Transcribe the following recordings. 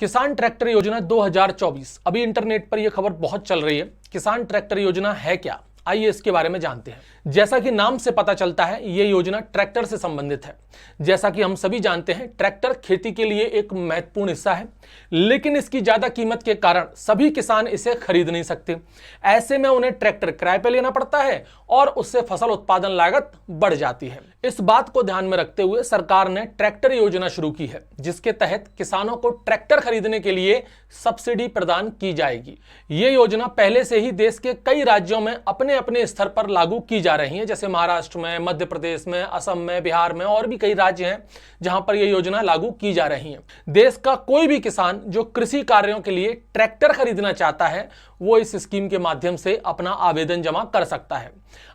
किसान ट्रैक्टर योजना 2024। अभी इंटरनेट पर यह खबर बहुत चल रही है। किसान ट्रैक्टर योजना है क्या, आइए इसके बारे में जानते हैं। जैसा कि नाम से पता चलता है, यह योजना ट्रैक्टर से संबंधित है। जैसा कि हम सभी जानते हैं, ट्रैक्टर खेती के लिए एक महत्वपूर्ण हिस्सा है, लेकिन इसकी ज्यादा कीमत के कारण सभी किसान इसे खरीद नहीं सकते। ऐसे में उन्हें ट्रैक्टर किराए पर लेना पड़ता है और उससे फसल उत्पादन लागत बढ़ जाती है। इस बात को ध्यान में रखते हुए सरकार ने ट्रैक्टर योजना शुरू की है, जिसके तहत किसानों को ट्रैक्टर खरीदने के लिए सब्सिडी प्रदान की जाएगी। यह योजना पहले से ही देश के कई राज्यों में अपने अपने स्तर पर लागू की जा रही है, जैसे महाराष्ट्र में, मध्य प्रदेश में, असम में, बिहार में और भी कई राज्य हैं जहां पर यह योजना लागू की जा रही है। देश का कोई भी किसान जो कृषि कार्यों के लिए ट्रैक्टर खरीदना चाहता है, वो इस स्कीम के माध्यम से अपना आवेदन जमा कर सकता है।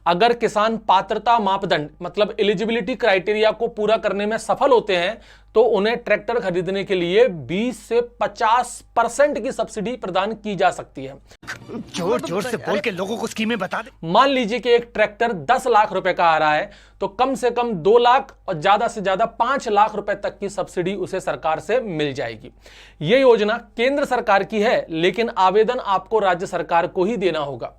अगर किसान पात्रता मापदंड मतलब एलिजिबिलिटी क्राइटेरिया को पूरा करने में सफल होते हैं, तो उन्हें ट्रैक्टर खरीदने के लिए 20 से 50% की सब्सिडी प्रदान की जा सकती है। जोर जोर से बोल के लोगों को स्कीमें बता दे। मान लीजिए कि एक ट्रैक्टर 10 लाख रुपए का आ रहा है, तो कम से कम 2 लाख और ज्यादा से ज्यादा 5 लाख रुपए तक की सब्सिडी उसे सरकार से मिल जाएगी। यह योजना केंद्र सरकार की है, लेकिन आवेदन आपको राज्य सरकार को ही देना होगा।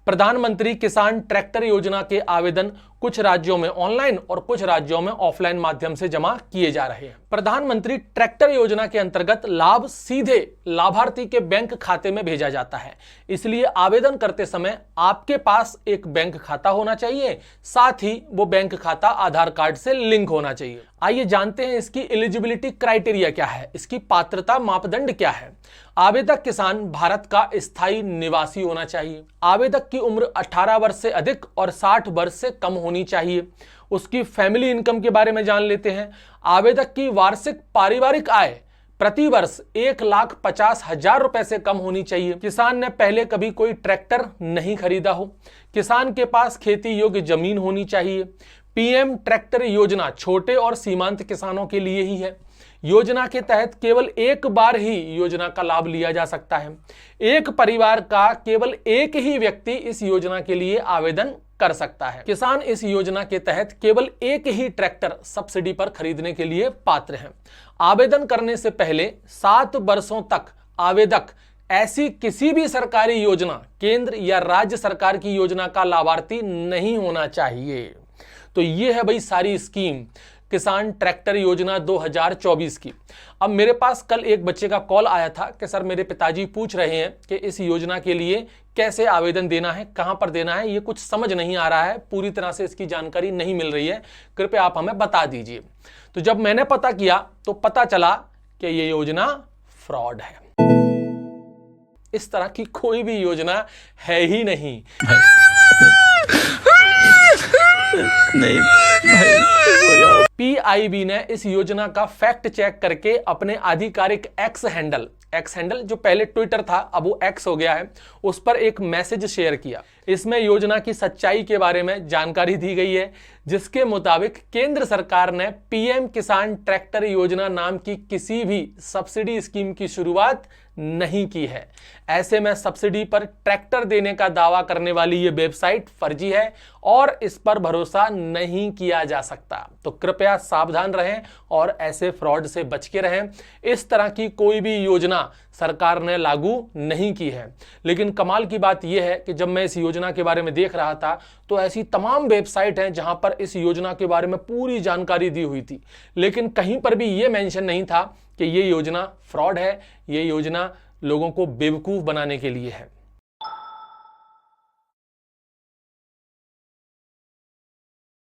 प्रधानमंत्री किसान ट्रैक्टर योजना के आवेदन कुछ राज्यों में ऑनलाइन और कुछ राज्यों में ऑफलाइन माध्यम से जमा किए जा रहे हैं। प्रधानमंत्री ट्रैक्टर योजना के अंतर्गत लाभ सीधे लाभार्थी के बैंक खाते में भेजा जाता है, इसलिए आवेदन करते समय आपके पास एक बैंक खाता होना चाहिए, साथ ही वो बैंक खाता आधार कार्ड से लिंक होना चाहिए। आइए जानते हैं इसकी एलिजिबिलिटी क्राइटेरिया क्या है, इसकी पात्रता मापदंड क्या है। आवेदक किसान भारत का स्थायी निवासी होना चाहिए। आवेदक की उम्र 18 वर्ष से अधिक और 60 वर्ष से कम होनी चाहिए। उसकी फैमिली इनकम के बारे में जान लेते हैं। आवेदक की वार्षिक पारिवारिक आय प्रति वर्ष 1,50,000 रुपए से कम होनी चाहिए। किसान ने पहले कभी कोई ट्रैक्टर नहीं खरीदा हो। किसान के पास खेती योग्य जमीन होनी चाहिए। पीएम ट्रैक्टर योजना छोटे और सीमांत किसानों के लिए ही है। योजना के तहत केवल एक बार ही योजना का लाभ लिया जा सकता है। एक परिवार का केवल एक ही व्यक्ति इस योजना के लिए आवेदन कर सकता है। किसान इस योजना के तहत केवल एक ही ट्रैक्टर सब्सिडी पर खरीदने के लिए पात्र हैं। आवेदन करने से पहले 7 वर्षों तक आवेदक ऐसी किसी भी सरकारी योजना, केंद्र या राज्य सरकार की योजना का लाभार्थी नहीं होना चाहिए। तो ये है भाई सारी स्कीम किसान ट्रैक्टर योजना 2024 की। अब मेरे पास कल एक बच्चे का कॉल आया था कि सर मेरे पिताजी पूछ रहे हैं कि इस योजना के लिए कैसे आवेदन देना है, कहां पर देना है, ये कुछ समझ नहीं आ रहा है, पूरी तरह से इसकी जानकारी नहीं मिल रही है, कृपया आप हमें बता दीजिए। तो जब मैंने पता किया तो पता चला कि ये योजना फ्रॉड है। इस तरह की कोई भी योजना है ही नहीं। पीआईबी ने इस योजना का फैक्ट चेक करके अपने आधिकारिक एक्स हैंडल जो पहले ट्विटर था अब वो एक्स हो गया है, उस पर एक मैसेज शेयर किया। इसमें योजना की सच्चाई के बारे में जानकारी दी गई है, जिसके मुताबिक केंद्र सरकार ने पीएम किसान ट्रैक्टर योजना नाम की किसी भी सब्सिडी स्कीम की शुरुआत नहीं की है। ऐसे में सब्सिडी पर ट्रैक्टर देने का दावा करने वाली ये वेबसाइट फर्जी है और इस पर भरोसा नहीं किया जा सकता। तो कृपया सावधान रहें और ऐसे फ्रॉड से बच के रहें। इस तरह की कोई भी योजना सरकार ने लागू नहीं की है। लेकिन कमाल की बात यह है कि जब मैं इस योजना के बारे में देख रहा था, तो ऐसी तमाम वेबसाइट हैं जहां पर इस योजना के बारे में पूरी जानकारी दी हुई थी, लेकिन कहीं पर भी यह मेंशन नहीं था कि यह योजना फ्रॉड है, यह योजना लोगों को बेवकूफ बनाने के लिए है।